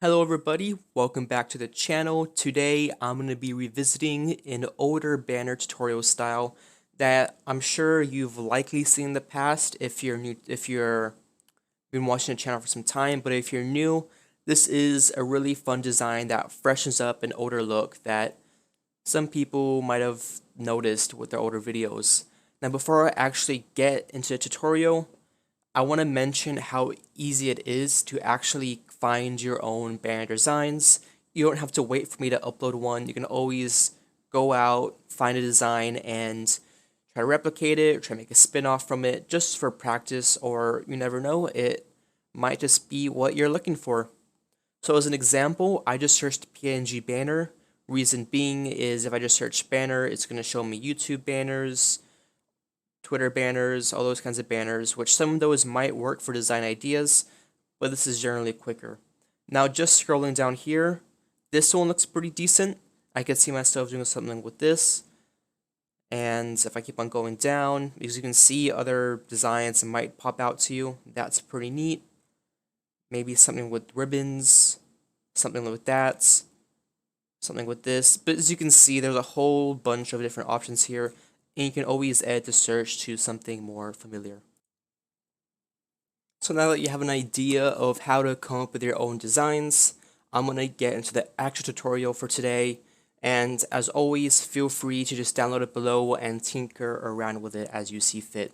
Hello everybody, welcome back to the channel. Today I'm going to be revisiting an older banner tutorial style that I'm sure you've likely seen in the past if you're been watching the channel for some time, but if you're new, this is a really fun design that freshens up an older look that some people might have noticed with their older videos. Now before I actually get into the tutorial, I want to mention how easy it is to actually find your own banner designs. You don't have to wait for me to upload one. You can always go out, find a design, and try to replicate it, or try to make a spin-off from it just for practice, or you never know, it might just be what you're looking for. So as an example, I just searched PNG banner. Reason being is if I just search banner, it's going to show me YouTube banners, Twitter banners, all those kinds of banners, which some of those might work for design ideas, but this is generally quicker. Now, just scrolling down here, this one looks pretty decent. I could see myself doing something with this. And if I keep on going down, because you can see other designs that might pop out to you, that's pretty neat. Maybe something with ribbons, something with that, something with this. But as you can see, there's a whole bunch of different options here, and you can always add the search to something more familiar. So now that you have an idea of how to come up with your own designs, I'm going to get into the actual tutorial for today. And as always, feel free to just download it below and tinker around with it as you see fit.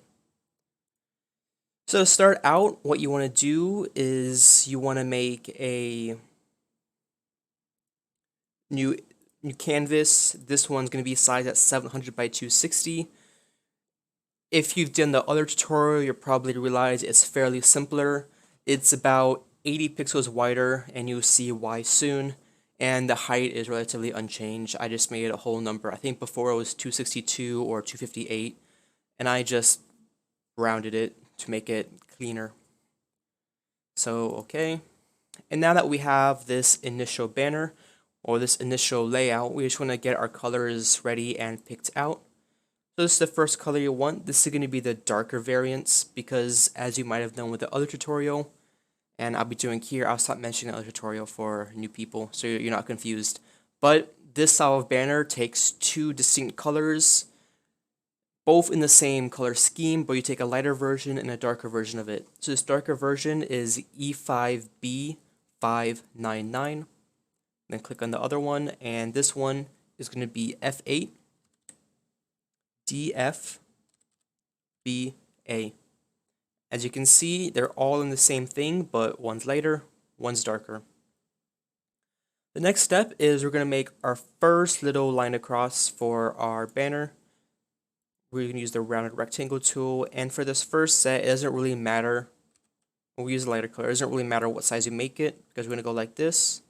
So to start out, what you want to do is you want to make a new canvas. This one's going to be sized at 700 by 260. If you've done the other tutorial, you'll probably realize it's fairly simpler. It's about 80 pixels wider, and you'll see why soon. And the height is relatively unchanged. I just made a whole number. I think before it was 262 or 258, and I just rounded it to make it cleaner. So, okay. And now that we have this initial banner, or this initial layout, we just want to get our colors ready and picked out. So this is the first color you want. This is going to be the darker variants because as you might have known with the other tutorial, and I'll be doing here, I'll stop mentioning the other tutorial for new people so you're not confused. But this style of banner takes two distinct colors, both in the same color scheme, but you take a lighter version and a darker version of it. So this darker version is E5B599. Then click on the other one, and this one is going to be F8. DFBA. As you can see, they're all in the same thing, but one's lighter, one's darker. The next step is we're going to make our first little line across for our banner. We're going to use the rounded rectangle tool, and for this first set, it doesn't really matter. When we use a lighter color, it doesn't really matter what size you make it, because we're going to go like this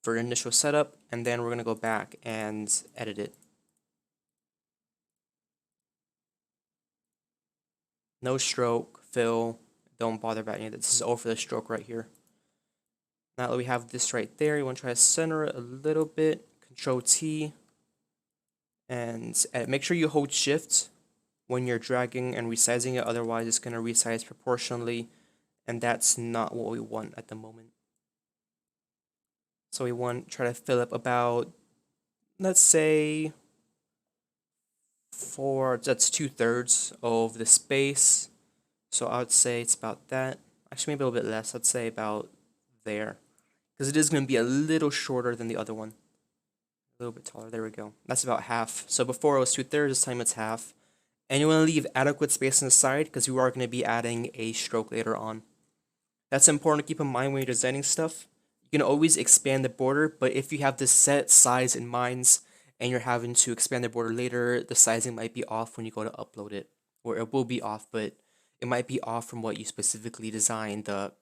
for initial setup, and then we're going to go back and edit it. No stroke, fill, don't bother about any of this. This is all for the stroke right here. Now that we have this right there, you want to try to center it a little bit. Control T. And make sure you hold Shift when you're dragging and resizing it, otherwise it's going to resize proportionally, and that's not what we want at the moment. So we want to try to fill up about, let's say, that's 2/3 of the space. So I would say it's about that. Actually, maybe a little bit less. I'd say about there. Because it is going to be a little shorter than the other one. A little bit taller. There we go. That's about half. So before it was 2/3, this time it's half. And you want to leave adequate space on the side because you are going to be adding a stroke later on. That's important to keep in mind when you're designing stuff. You can always expand the border, but if you have this set size in mind and you're having to expand the border later, the sizing might be off when you go to upload it. Or it will be off, but it might be off from what you specifically designed the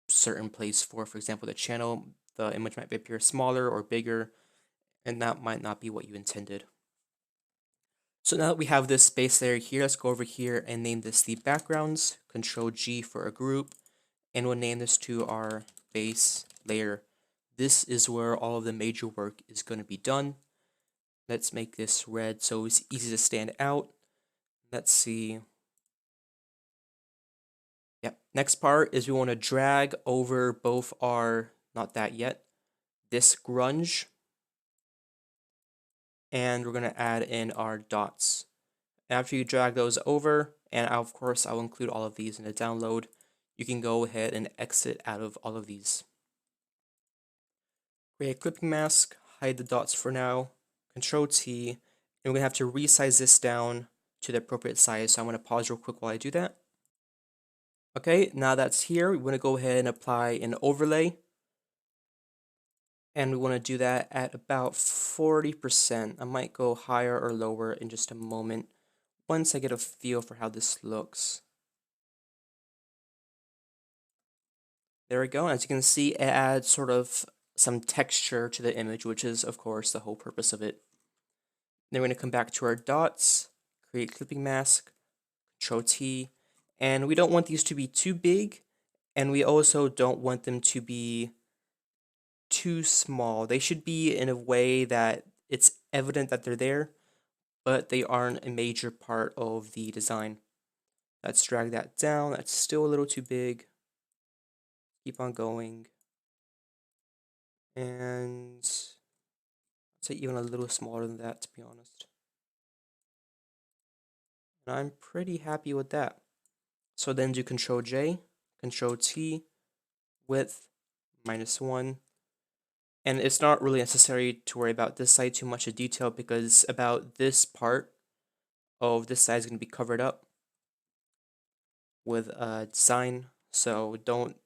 certain place for. For example, the channel, the image might appear smaller or bigger, and that might not be what you intended. So now that we have this space layer here, let's go over here and name this the backgrounds. Control G for a group, and we'll name this to our base layer. This is where all of the major work is going to be done. Let's make this red so it's easy to stand out. Let's see. Yep. Next part is we want to drag over both our not that yet, this grunge, and we're going to add in our dots. After you drag those over, and of course I'll include all of these in the download, you can go ahead and exit out of all of these. Create a clipping mask, hide the dots for now, Control T, and we're going to have to resize this down to the appropriate size, so I'm going to pause real quick while I do that. Okay, now that's here, we want to go ahead and apply an overlay, and we want to do that at about 40%. I might go higher or lower in just a moment once I get a feel for how this looks. There we go. As you can see, it adds sort of some texture to the image, which is, of course, the whole purpose of it. Then we're going to come back to our dots, create clipping mask, Control T, and we don't want these to be too big, and we also don't want them to be too small. They should be in a way that it's evident that they're there, but they aren't a major part of the design. Let's drag that down. That's still a little too big. Keep on going. And I'd say even a little smaller than that, to be honest. And I'm pretty happy with that. So then do Control J, Control T, width, -1. And it's not really necessary to worry about this side too much in detail because about this part of this side is going to be covered up with a design. So don't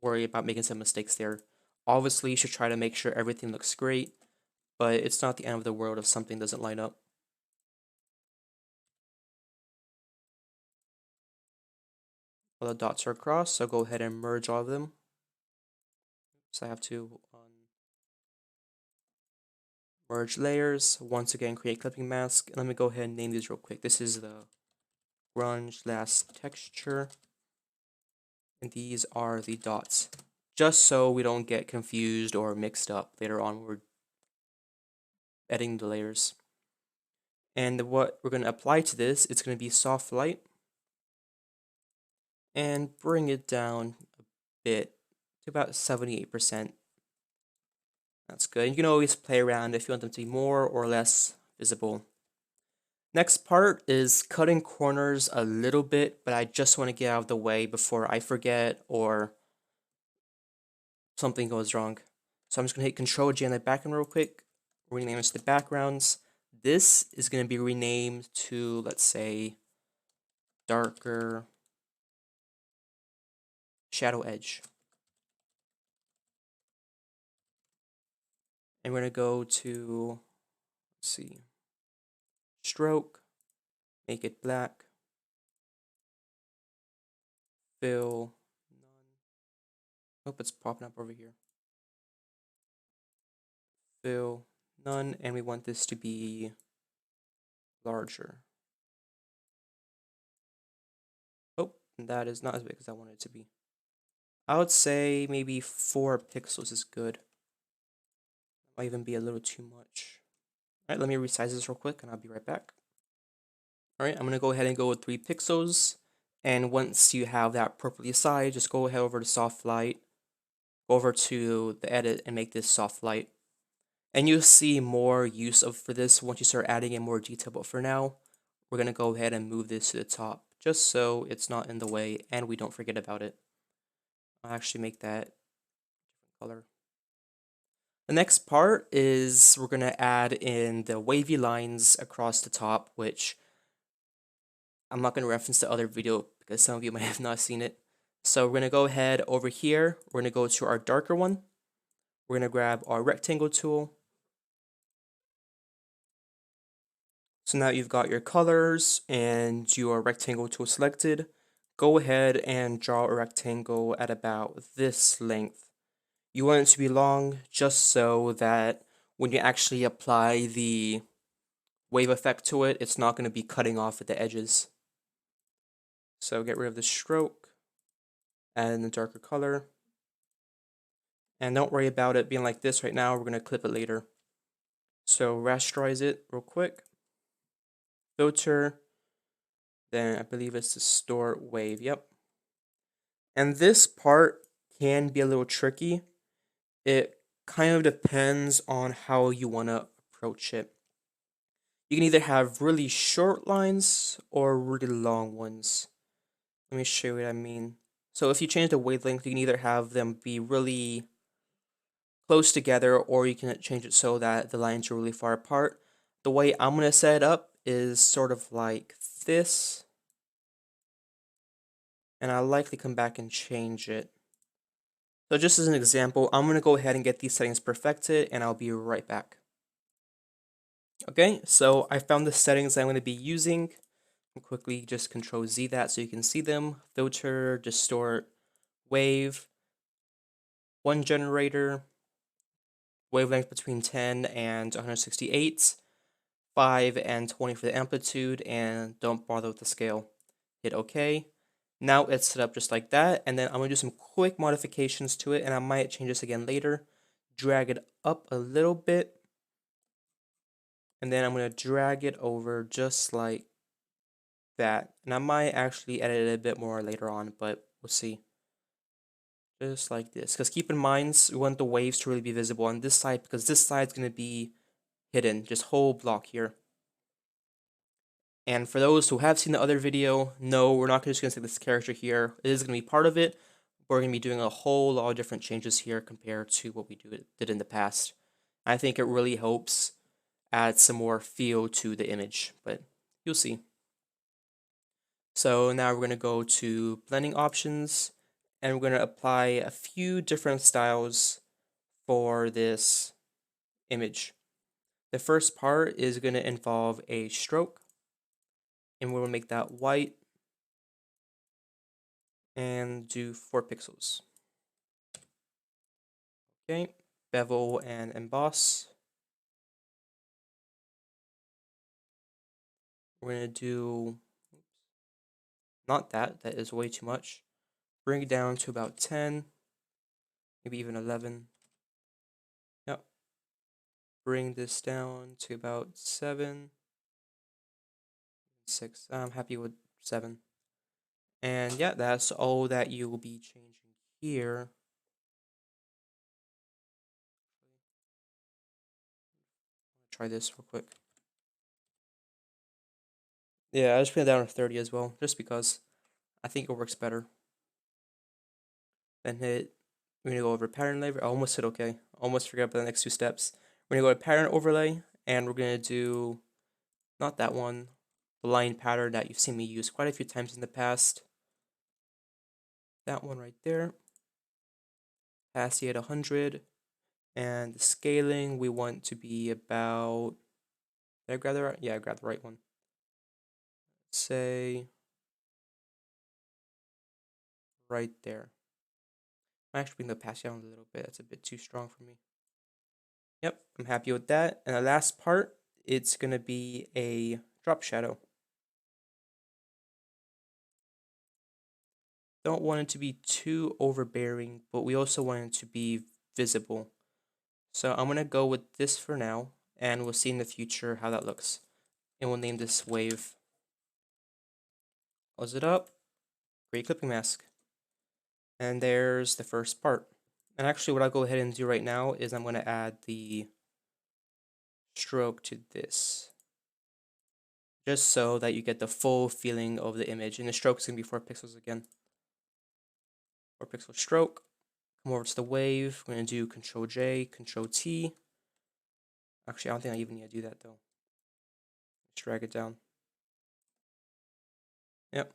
worry about making some mistakes there. Obviously, you should try to make sure everything looks great, but it's not the end of the world if something doesn't line up. All the dots are across, so go ahead and merge all of them. So I have to merge layers. Once again, create clipping mask. And let me go ahead and name these real quick. This is the grunge last texture. And these are the dots. Just so we don't get confused or mixed up later on when we're editing the layers. And what we're going to apply to this, it's going to be soft light. And bring it down a bit to about 78%. That's good. You can always play around if you want them to be more or less visible. Next part is cutting corners a little bit, but I just want to get out of the way before I forget or something goes wrong. So I'm just going to hit Control J on the background real quick. Rename this to backgrounds. This is going to be renamed to, let's say, darker shadow edge. And we're going to go to, let's see, stroke, make it black, fill, none. Hope it's popping up over here. Fill, none, and we want this to be larger. Oh, that is not as big as I wanted it to be. I would say maybe 4 pixels is good. Might even be a little too much. All right, let me resize this real quick and I'll be right back. All right, I'm gonna go ahead and go with 3 pixels. And once you have that properly sized, just go ahead over to soft light, go over to the edit and make this soft light. And you'll see more use for this once you start adding in more detail, but for now, we're gonna go ahead and move this to the top, just so it's not in the way and we don't forget about it. I'll actually make that different color. The next part is we're gonna add in the wavy lines across the top, which I'm not gonna reference the other video because some of you might have not seen it. So we're gonna go ahead over here, we're gonna go to our darker one. We're gonna grab our rectangle tool. So now you've got your colors and your rectangle tool selected. Go ahead and draw a rectangle at about this length. You want it to be long just so that when you actually apply the wave effect to it, it's not going to be cutting off at the edges. So get rid of the stroke, add in the darker color. And don't worry about it being like this right now, we're going to clip it later. So rasterize it real quick. Filter, then I believe it's distort wave, yep. And this part can be a little tricky It kind of depends on how you want to approach it. You can either have really short lines or really long ones. Let me show you what I mean. So if you change the wavelength, you can either have them be really close together, or you can change it so that the lines are really far apart. The way I'm going to set it up is sort of like this, and I'll likely come back and change it. So just as an example, I'm going to go ahead and get these settings perfected, and I'll be right back. Okay, so I found the settings I'm going to be using. I'll quickly just Control Z that so you can see them. Filter, distort, wave, one generator, wavelength between 10 and 168, 5 and 20 for the amplitude, and don't bother with the scale. Hit OK. Now it's set up just like that, and then I'm going to do some quick modifications to it, and I might change this again later. Drag it up a little bit, and then I'm going to drag it over just like that. And I might actually edit it a bit more later on, but we'll see. Just like this, because keep in mind, we want the waves to really be visible on this side, because this side's going to be hidden, just whole block here. And for those who have seen the other video, no, we're not just going to say this character here. It is going to be part of it. We're going to be doing a whole lot of different changes here compared to what we did in the past. I think it really helps add some more feel to the image, but you'll see. So now we're going to go to blending options, and we're going to apply a few different styles for this image. The first part is going to involve a stroke, and we'll make that white and do 4 pixels. Okay, bevel and emboss. We're going to do, not that, that is way too much. Bring it down to about 10, maybe even 11. Yep. Bring this down to about 7, 6. I'm happy with 7. And yeah, that's all that you will be changing here. Try this real quick. Yeah, I just put it down to 30 as well, just because I think it works better. Then we're gonna go over pattern layer. I almost hit OK. Almost forgot about the next 2 steps. We're gonna go to pattern overlay, and we're gonna do, not that one, the line pattern that you've seen me use quite a few times in the past. That one right there. Opacity at 100. And the scaling we want to be about, did I grab the right? Yeah, I grabbed the right one. Say right there. I actually bring the opacity down a little bit. That's a bit too strong for me. Yep, I'm happy with that. And the last part, it's gonna be a drop shadow. Don't want it to be too overbearing, but we also want it to be visible. So I'm gonna go with this for now, and we'll see in the future how that looks. And we'll name this wave. Close it up. Create clipping mask. And there's the first part. And actually what I'll go ahead and do right now is I'm gonna add the stroke to this, just so that you get the full feeling of the image. And the stroke is gonna be 4 pixels again. 4 pixel stroke. Come over to the wave. We're gonna do Control J, Control T. Actually, I don't think I even need to do that though. Just drag it down. Yep.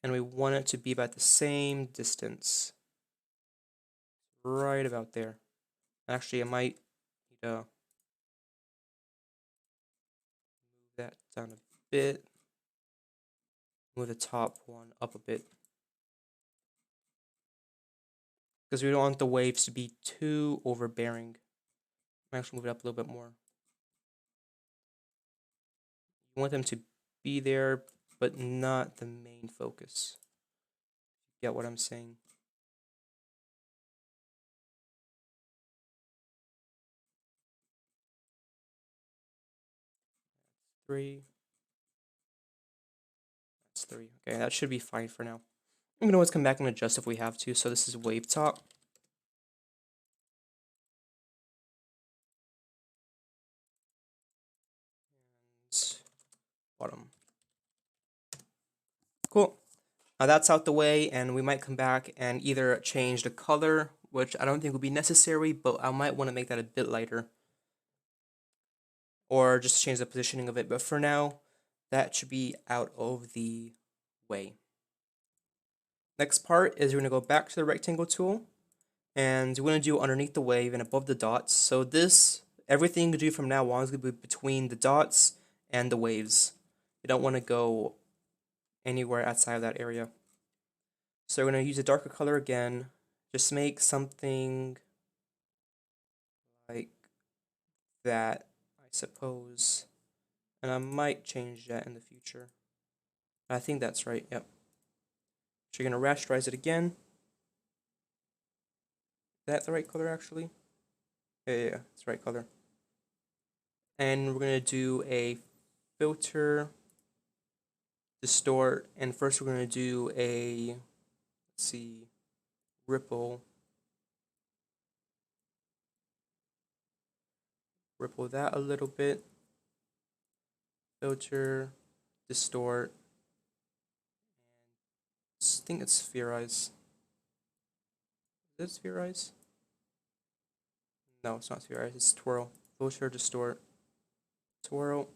And we want it to be about the same distance. Right about there. Actually, I might need to move that down a bit. Move the top one up a bit, because we don't want the waves to be too overbearing. I'm actually move it up a little bit more. You want them to be there, but not the main focus. You get what I'm saying? Three. That's 3. Okay, that should be fine for now. We can always come back and adjust if we have to. So this is wave top. Cool. Now that's out the way, and we might come back and either change the color, which I don't think would be necessary, but I might want to make that a bit lighter, or just change the positioning of it. But for now, that should be out of the way. Next part is we're going to go back to the rectangle tool, and we're going to do underneath the wave and above the dots. So this, everything you do from now on is going to be between the dots and the waves. You don't want to go anywhere outside of that area. So we're going to use a darker color again. Just make something like that, I suppose. And I might change that in the future. I think that's right, yep. So you're going to rasterize it again. Is that the right color, actually? Yeah, it's the right color. And we're going to do a filter, distort, and first we're going to do a, let's see, ripple. Ripple that a little bit. Filter, distort, I think it's spherize. Is it spherize? No, it's not spherize, it's twirl. Filter, distort, twirl.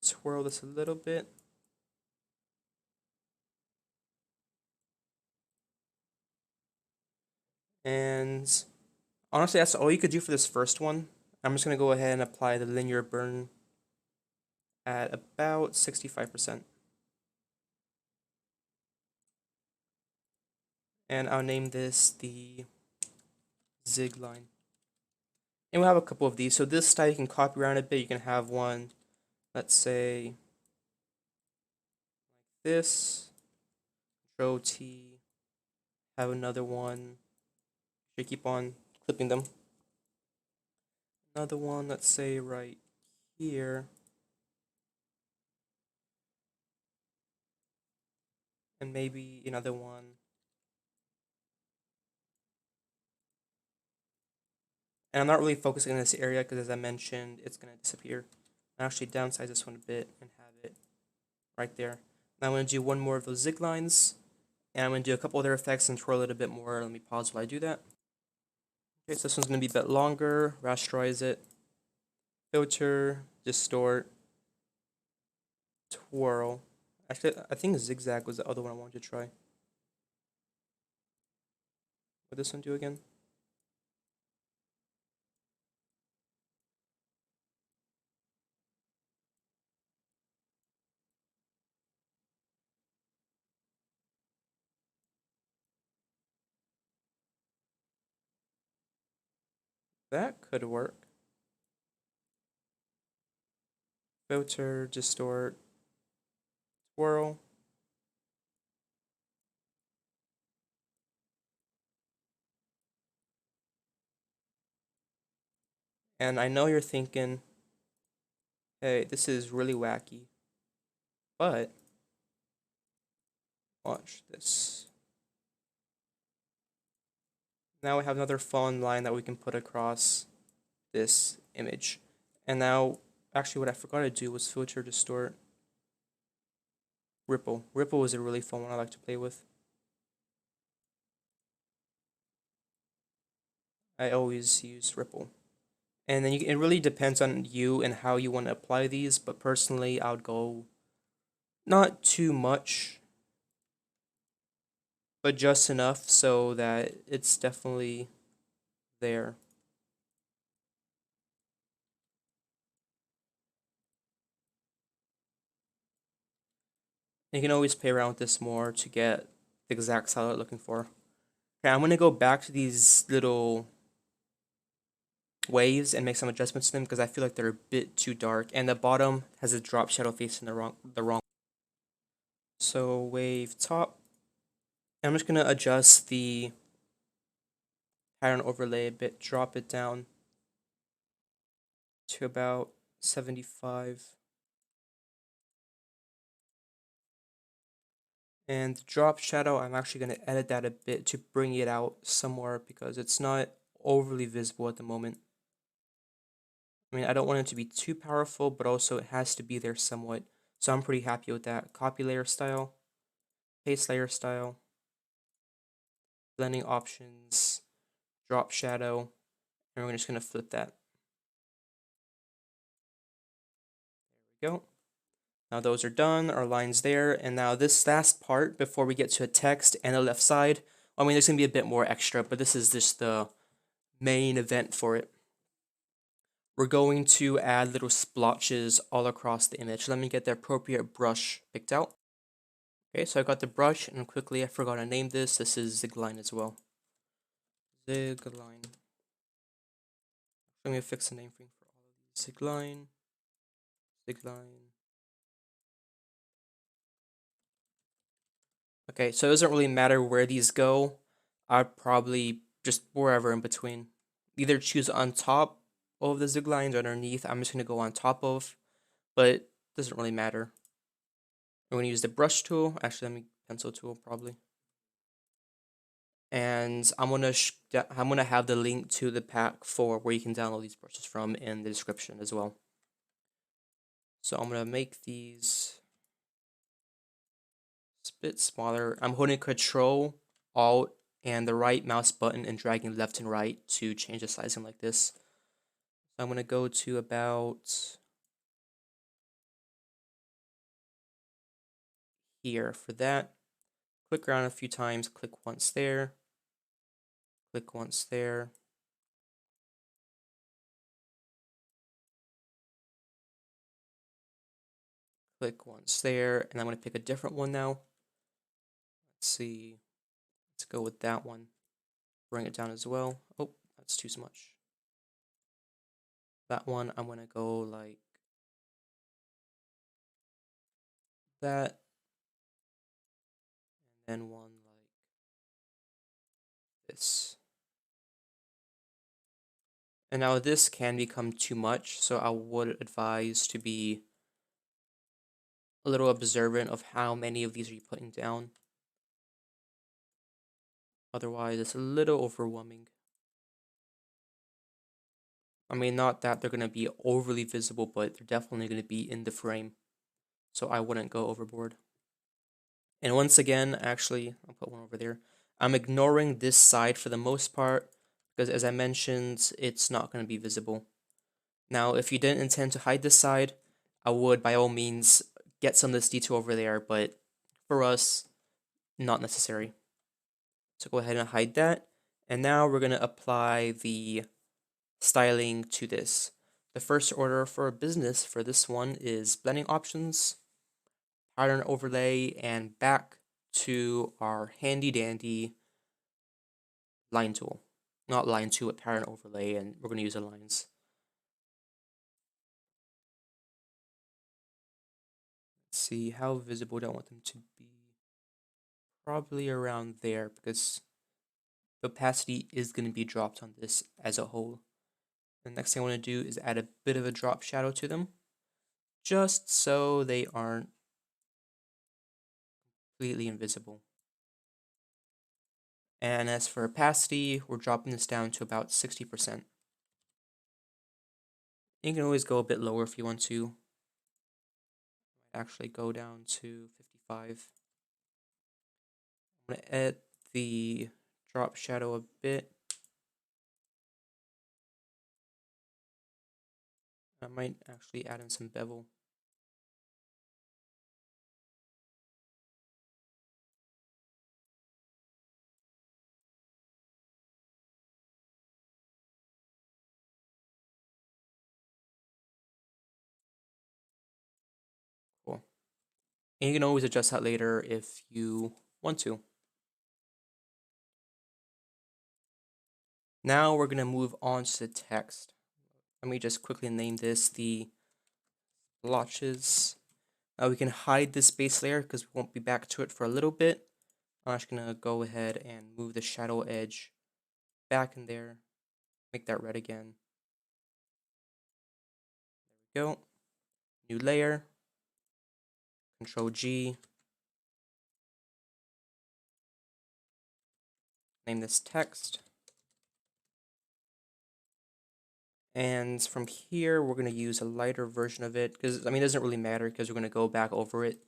Twirl this a little bit. And honestly, that's all you could do for this first one. I'm just going to go ahead and apply the linear burn at about 65%. And I'll name this the zig line. And we'll have a couple of these. So this style you can copy around a bit. You can have one, let's say, like this. Control T. Have another one. You keep on clipping them. Another one, let's say right here. And maybe another one. And I'm not really focusing on this area because, as I mentioned, it's going to disappear. I'll actually downsize this one a bit and have it right there. Now I'm going to do one more of those zig lines. And I'm going to do a couple other effects and twirl it a bit more. Let me pause while I do that. Okay, so this one's going to be a bit longer. Rasterize it. Filter, distort, twirl. Actually, I think zigzag was the other one I wanted to try. What does this one do again? That could work. Filter, distort, twirl. And I know you're thinking, hey, this is really wacky. But watch this. Now we have another fun line that we can put across this image. And now, actually what I forgot to do was filter, distort, ripple. Ripple is a really fun one I like to play with. I always use ripple. And then it really depends on you and how you want to apply these, but personally I would go not too much, but just enough so that it's definitely there. You can always play around with this more to get the exact style you're looking for. Okay, I'm gonna go back to these little waves and make some adjustments to them because I feel like they're a bit too dark, and the bottom has a drop shadow facing the wrong. So wave top. And I'm just gonna adjust the pattern overlay a bit, drop it down to about 75. And drop shadow, I'm actually going to edit that a bit to bring it out somewhere because it's not overly visible at the moment. I mean, I don't want it to be too powerful, but also it has to be there somewhat. So I'm pretty happy with that. Copy layer style, paste layer style, blending options, drop shadow, and we're just going to flip that. There we go. Now those are done, our line's there, and now this last part, before we get to a text and a left side, I mean, there's going to be a bit more extra, but this is just the main event for it. We're going to add little splotches all across the image. Let me get the appropriate brush picked out. Okay, so I got the brush, and quickly I forgot to name this. This is Zigline as well. Zigline. Let me fix the name for all of these. Zigline. Zigline. Okay, so it doesn't really matter where these go. I'd probably just wherever in between. Either choose on top of the ziglines or underneath. I'm just going to go on top of, but it doesn't really matter. I'm going to use the brush tool. Actually, let me pencil tool probably. And I'm gonna have the link to the pack for where you can download these brushes from in the description as well. So I'm gonna make these a bit smaller. I'm holding Control, Alt, and the right mouse button and dragging left and right to change the sizing like this. So I'm gonna go to about here for that. Click around a few times, click once there, click once there. Click once there, and I'm going to pick a different one now. Let's see. Let's go with that one. Bring it down as well. Oh, that's too much. That one, I'm going to go like that. And then one like this. And now this can become too much, so I would advise to be a little observant of how many of these are you putting down. Otherwise, it's a little overwhelming. I mean, not that they're going to be overly visible, but they're definitely going to be in the frame. So I wouldn't go overboard. And once again, actually, I'll put one over there. I'm ignoring this side for the most part, because as I mentioned, it's not going to be visible. Now, if you didn't intend to hide this side, I would, by all means, get some of this detail over there, but for us, not necessary. So go ahead and hide that. And now we're going to apply the styling to this. The first order for business for this one is blending options, pattern overlay, and back to our handy dandy line tool. Not line tool, but pattern overlay, and we're going to use the lines. Let's see, how visible do I want them to be? Probably around there, because the opacity is going to be dropped on this as a whole. The next thing I want to do is add a bit of a drop shadow to them, just so they aren't completely invisible. And as for opacity, we're dropping this down to about 60%. You can always go a bit lower if you want to. Actually go down to 55. I'm going to add the drop shadow a bit. I might actually add in some bevel. Cool. And you can always adjust that later if you want to. Now we're going to move on to the text. Let me just quickly name this the blotches. Now we can hide this base layer because we won't be back to it for a little bit. I'm just going to go ahead and move the shadow edge back in there. Make that red again. There we go. New layer. Control G. Name this text. And from here, we're going to use a lighter version of it because, I mean, it doesn't really matter because we're going to go back over it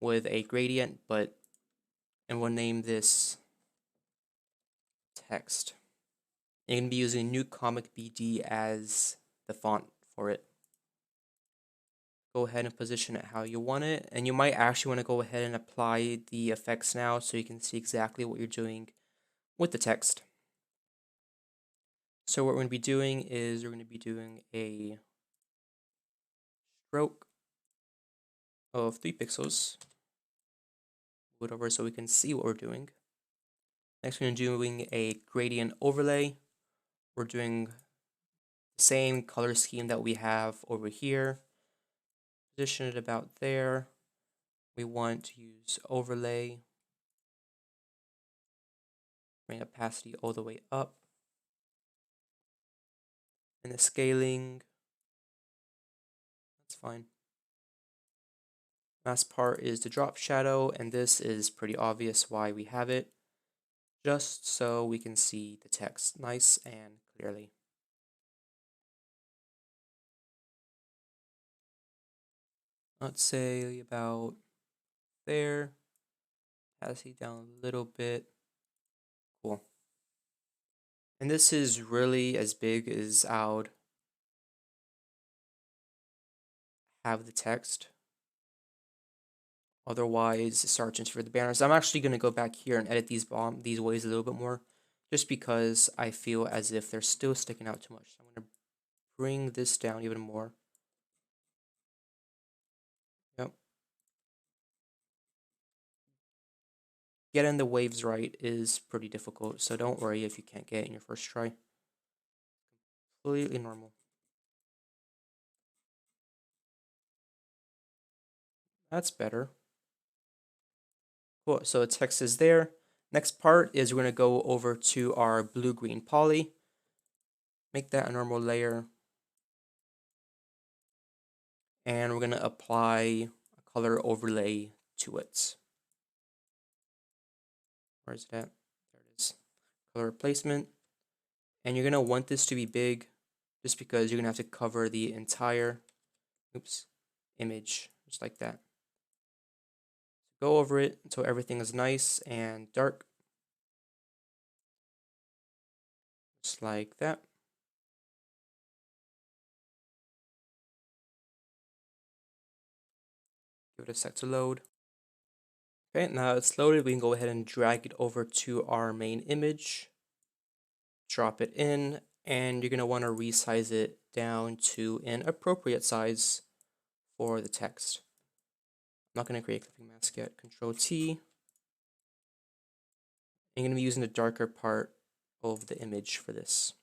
with a gradient, and we'll name this text. You're going to be using New Comic BD as the font for it. Go ahead and position it how you want it, and you might actually want to go ahead and apply the effects now so you can see exactly what you're doing with the text. So what we're going to be doing is we're going to be doing a stroke of 3 pixels. Move it over so we can see what we're doing. Next, we're doing a gradient overlay. We're doing the same color scheme that we have over here. Position it about there. We want to use overlay. Bring opacity all the way up. And the scaling, that's fine. Last part is the drop shadow, and this is pretty obvious why we have it, just so we can see the text nice and clearly. Let's say about there. Opacity down a little bit. Cool. And this is really as big as I would have the text. Otherwise, sergeants for the banners. I'm actually going to go back here and edit these ways a little bit more, just because I feel as if they're still sticking out too much. So I'm going to bring this down even more. Yep. Getting the waves right is pretty difficult, so don't worry if you can't get it in your first try. Completely normal. That's better. Cool, so the text is there. Next part is we're going to go over to our blue-green poly. Make that a normal layer. And we're going to apply a color overlay to it. Where is it at? There it is. Color replacement. And you're going to want this to be big just because you're going to have to cover the entire image, just like that. Go over it until everything is nice and dark. Just like that. Give it a sec to load. Okay, now it's loaded. We can go ahead and drag it over to our main image. Drop it in, and you're going to want to resize it down to an appropriate size for the text. I'm not going to create a clipping mask yet. Control T. I'm going to be using the darker part of the image for this.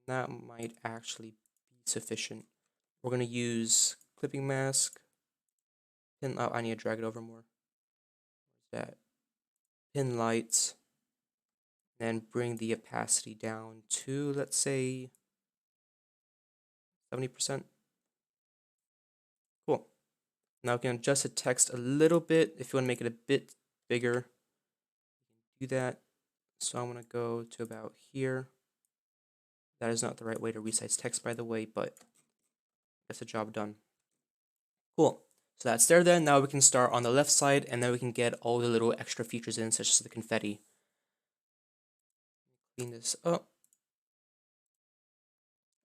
That might actually be sufficient. We're going to use clipping mask. Pin, oh, I need to drag it over more. Where's that? Pin lights. And bring the opacity down to, let's say, 70%. Cool. Now we can adjust the text a little bit. If you want to make it a bit bigger, you can do that. So I'm going to go to about here. That is not the right way to resize text, by the way, but that's the job done. Cool. So that's there then. Now we can start on the left side, and then we can get all the little extra features in, such as the confetti. Clean this up.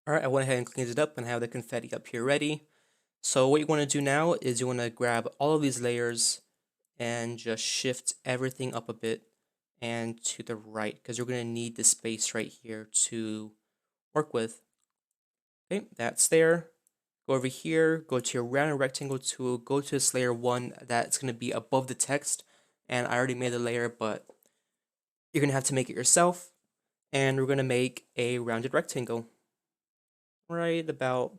All right, I went ahead and cleaned it up and have the confetti up here ready. So what you want to do now is you want to grab all of these layers and just shift everything up a bit and to the right, because you're going to need the space right here to work with. Okay, that's there. Go over here, go to your round and rectangle tool, go to this layer 1 that's going to be above the text, and I already made the layer, but you're going to have to make it yourself, and we're going to make a rounded rectangle right about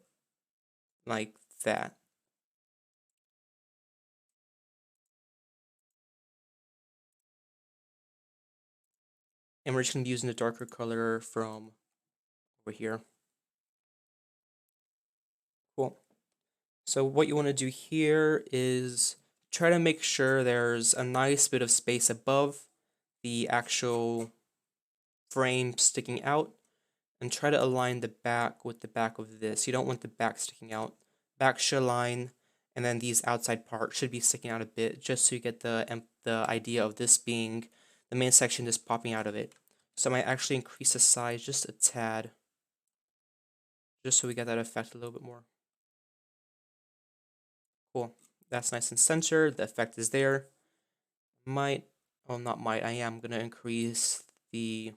like that. And we're just going to be using the darker color from over here. Cool. So what you want to do here is try to make sure there's a nice bit of space above the actual frame sticking out. and try to align the back with the back of this. You don't want the back sticking out. Back should align, and then these outside parts should be sticking out a bit, just so you get the idea of this being the main section just popping out of it. So I might actually increase the size just a tad, just so we get that effect a little bit more. Cool. That's nice and centered. The effect is there. I am going to increase the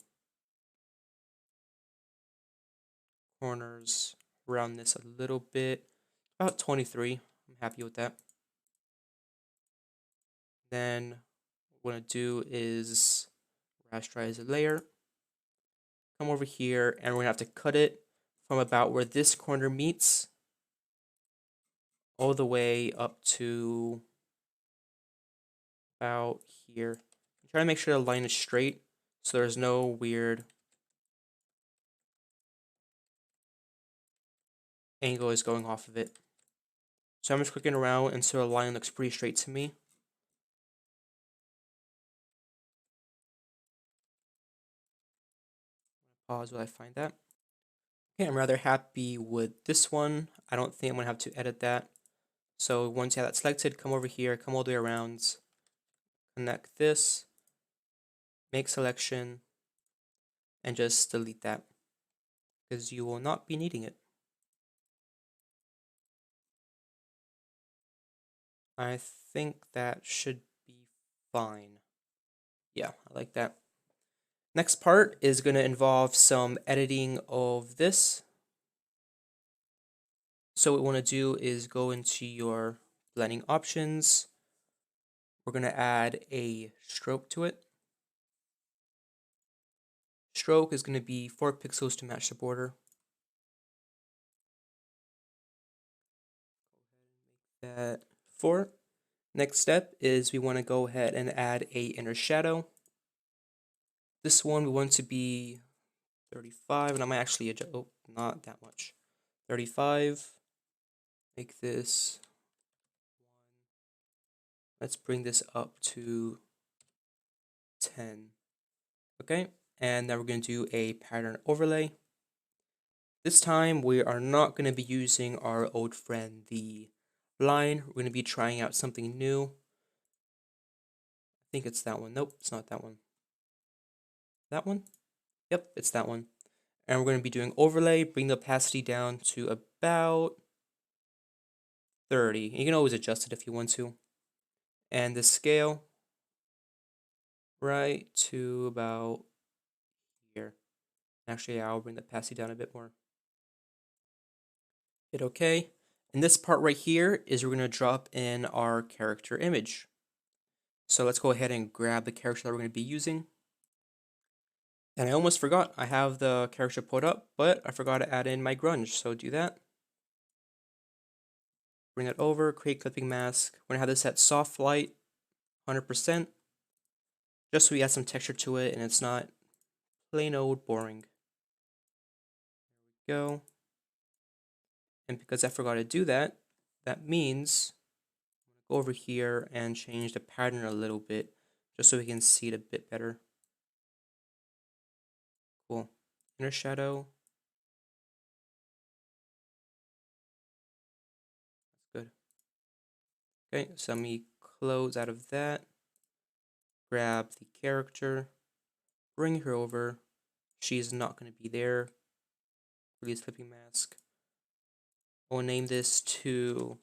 corners around this a little bit. About 23. I'm happy with that. Then what I'm going to do is rasterize a layer. Come over here, and we're going to have to cut it from about where this corner meets all the way up to about here. Try to make sure the line is straight so there's no weird angle is going off of it. So I'm just clicking around until the line looks pretty straight to me. Pause while I find that. Okay, I'm rather happy with this one. I don't think I'm gonna have to edit that. So once you have that selected, come over here, come all the way around, connect this, make selection, and just delete that because you will not be needing it. I think that should be fine. Yeah, I like that. Next part is going to involve some editing of this. So what we want to do is go into your blending options. We're going to add a stroke to it. Stroke is going to be 4 pixels to match the border. Make that 4. Next step is we want to go ahead and add a inner shadow. This one we want to be 35, and I might actually adjust, oh, not that much. 35. Make this 1. Let's bring this up to 10. Okay, and now we're going to do a pattern overlay. This time we are not going to be using our old friend, the line. We're going to be trying out something new. I think it's that one. Nope, it's not that one. That one? Yep, it's that one. And we're going to be doing overlay, bring the opacity down to about 30. You can always adjust it if you want to. And the scale right to about here. Actually, I'll bring the opacity down a bit more. Hit OK. And this part right here is we're going to drop in our character image. So let's go ahead and grab the character that we're going to be using. And I almost forgot, I have the character pulled up, but I forgot to add in my grunge, so do that. Bring it over, create clipping mask. We're going to have this at soft light, 100%, just so we add some texture to it and it's not plain old boring. There we go. And because I forgot to do that, that means I'm going to go over here and change the pattern a little bit, just so we can see it a bit better. Cool. Inner shadow. That's good. Okay, so let me close out of that. Grab the character. Bring her over. She's not going to be there. Release clipping mask. We'll name this to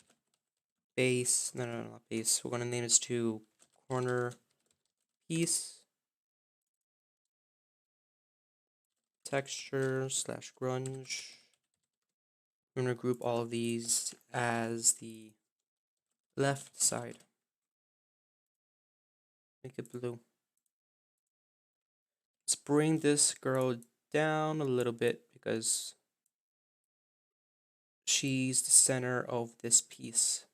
base. No, not base. We're going to name this to corner piece. Texture / grunge. I'm going to group all of these as the left side. Make it blue. Let's bring this girl down a little bit because she's the center of this piece.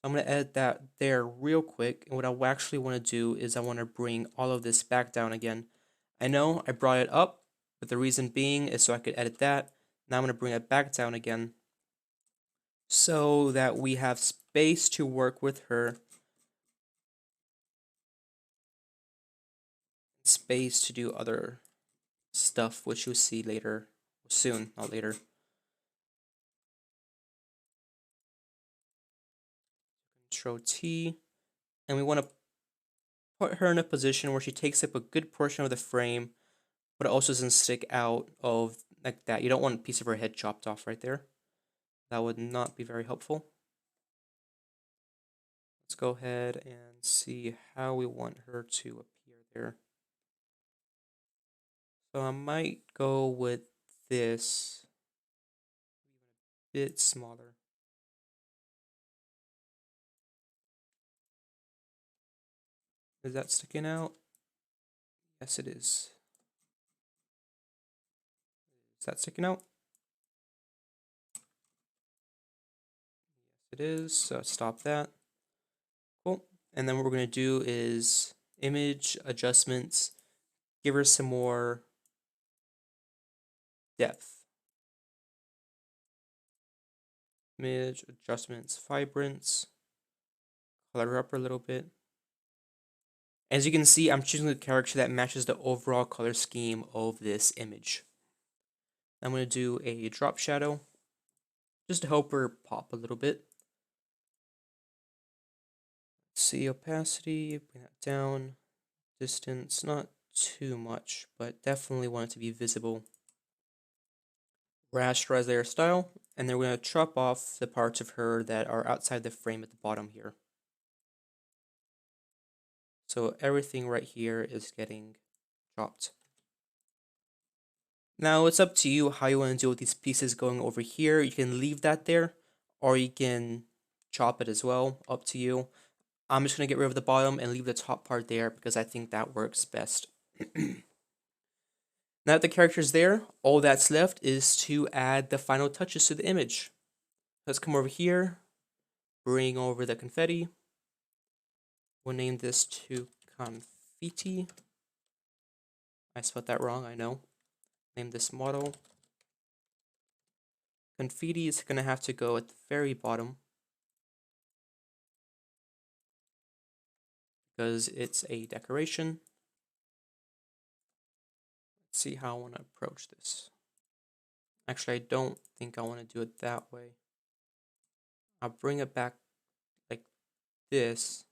I'm going to edit that there real quick. And what I actually want to do is I want to bring all of this back down again. I know I brought it up, but the reason being is so I could edit that. Now I'm going to bring it back down again so that we have space to work with her. Space to do other stuff, which you'll see later, soon, not later. Control T, and we want to put her in a position where she takes up a good portion of the frame, but it also doesn't stick out of like that. You don't want a piece of her head chopped off right there. That would not be very helpful. Let's go ahead and see how we want her to appear there. So I might go with this, a bit smaller. Is that sticking out? Yes, it is. Is that sticking out? Yes, it is. So stop that. Cool. And then what we're going to do is image adjustments, give her some more depth. Image adjustments, vibrance, color her up a little bit. As you can see, I'm choosing the character that matches the overall color scheme of this image. I'm going to do a drop shadow just to help her pop a little bit. Let's see, opacity, bring that down. Distance, not too much, but definitely want it to be visible. Rasterize layer style, and then we're going to chop off the parts of her that are outside the frame at the bottom here. So everything right here is getting chopped. Now it's up to you how you want to deal with these pieces going over here. You can leave that there, or you can chop it as well, up to you. I'm just going to get rid of the bottom and leave the top part there because I think that works best. Now that the character's there, all that's left is to add the final touches to the image. Let's come over here, bring over the confetti. We'll name this to confetti. I spelled that wrong, I know. Name this model. Confetti is going to have to go at the very bottom because it's a decoration. Let's see how I want to approach this. Actually, I don't think I want to do it that way. I'll bring it back like this,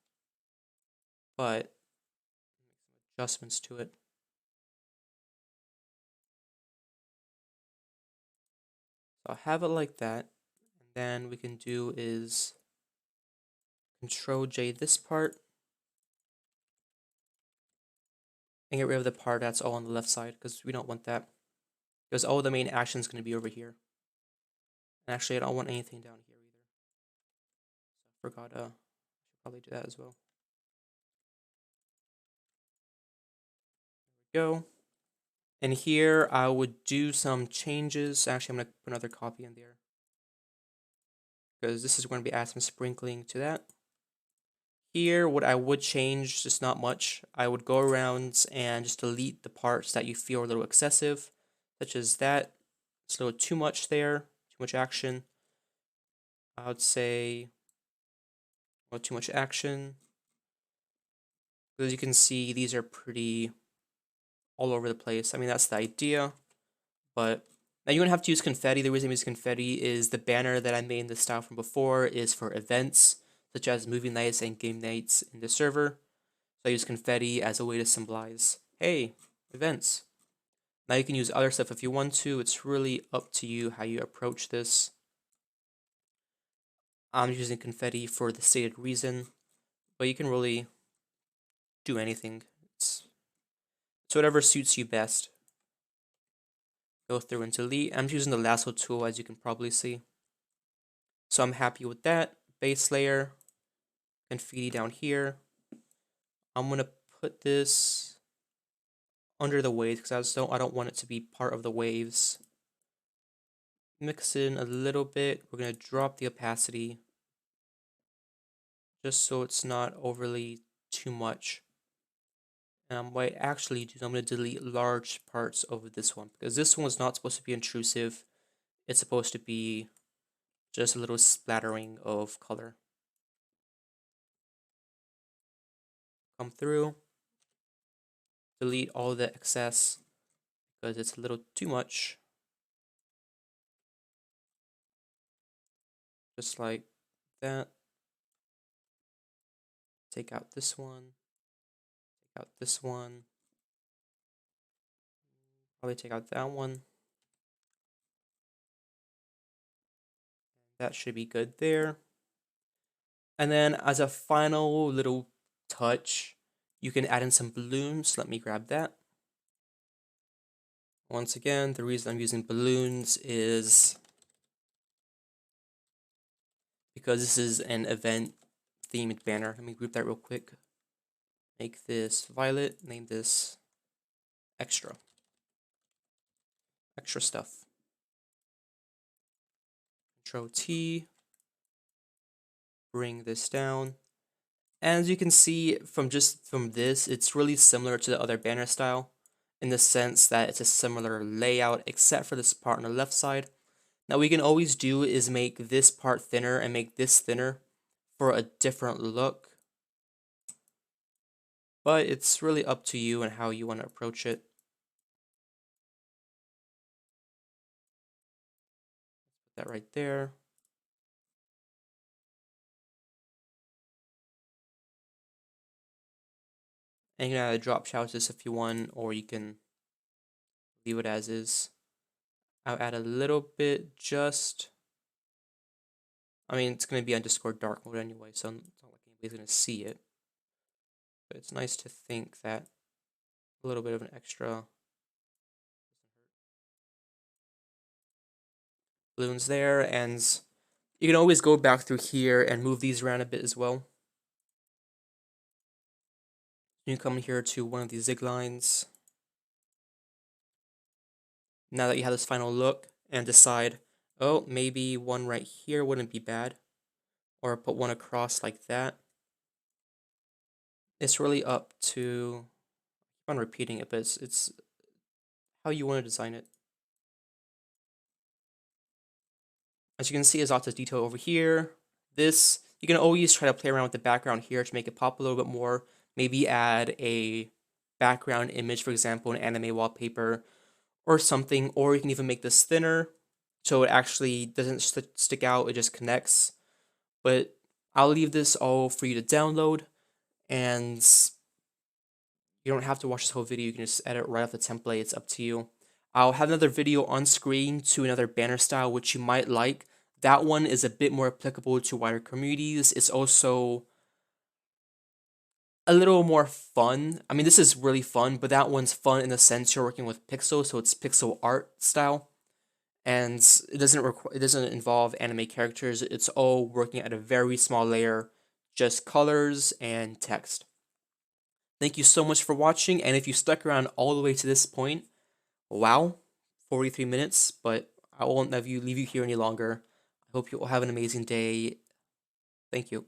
but make some adjustments to it. So I'll have it like that, and then we can do is Control J this part, and get rid of the part that's all on the left side, because we don't want that, because all the main action is going to be over here. And actually, I don't want anything down here either. So I forgot, I should probably do that as well. There we go. And here I would do some changes. Actually, I'm going to put another copy in there, because this is going to be add some sprinkling to that. Here, what I would change, just not much, I would go around and just delete the parts that you feel are a little excessive, such as that. It's a little too much there, too much action. I would say, well, too much action. As you can see, these are pretty all over the place. I mean, that's the idea, but now you don't have to use confetti. The reason I use confetti is the banner that I made in this style from before is for events, such as movie nights and game nights in the server. So I use confetti as a way to symbolize, hey, events. Now you can use other stuff if you want to. It's really up to you how you approach this. I'm using confetti for the stated reason, but you can really do anything. It's whatever suits you best. Go through and delete. I'm using the lasso tool, as you can probably see. So I'm happy with that. Base layer, confetti down here. I'm gonna put this under the waves because I don't want it to be part of the waves. Mix in a little bit. We're gonna drop the opacity just so it's not overly too much. And what I actually do, I'm gonna delete large parts of this one because this one was not supposed to be intrusive. It's supposed to be just a little splattering of color. Come through, delete all the excess because it's a little too much. Just like that. Take out this one. Take out this one. Probably take out that one. That should be good there. And then as a final little touch, you can add in some balloons. Let me grab that. Once again, the reason I'm using balloons is because this is an event themed banner. Let me group that real quick. Make this violet, name this extra. Extra stuff. Control T, bring this down. And as you can see from this, it's really similar to the other banner style in the sense that it's a similar layout except for this part on the left side. Now what we can always do is make this part thinner and make this thinner for a different look. But it's really up to you and how you want to approach it. Put that right there. And you can add a drop shadow to this if you want, or you can leave it as is. I'll add a little bit just... I mean, it's going to be on Discord dark mode anyway, so it's not like anybody's going to see it. But it's nice to think that a little bit of an extra balloons there, and you can always go back through here and move these around a bit as well. You come here to one of these zig lines. Now that you have this final look, and decide, oh, maybe one right here wouldn't be bad, or put one across like that. It's really up to, I keep on repeating it, but it's how you want to design it. As you can see, there's lots of detail over here. This, you can always try to play around with the background here to make it pop a little bit more. Maybe add a background image, for example, an anime wallpaper or something, or you can even make this thinner so it actually doesn't stick out, it just connects. But I'll leave this all for you to download, and you don't have to watch this whole video, you can just edit right off the template, it's up to you. I'll have another video on screen to another banner style which you might like. That one is a bit more applicable to wider communities. It's also a little more fun. I mean, this is really fun, but that one's fun in the sense you're working with pixels, so it's pixel art style. And it doesn't involve anime characters. It's all working at a very small layer, just colors and text. Thank you so much for watching, and if you stuck around all the way to this point, wow, 43 minutes, but I won't leave you here any longer. I hope you all have an amazing day. Thank you.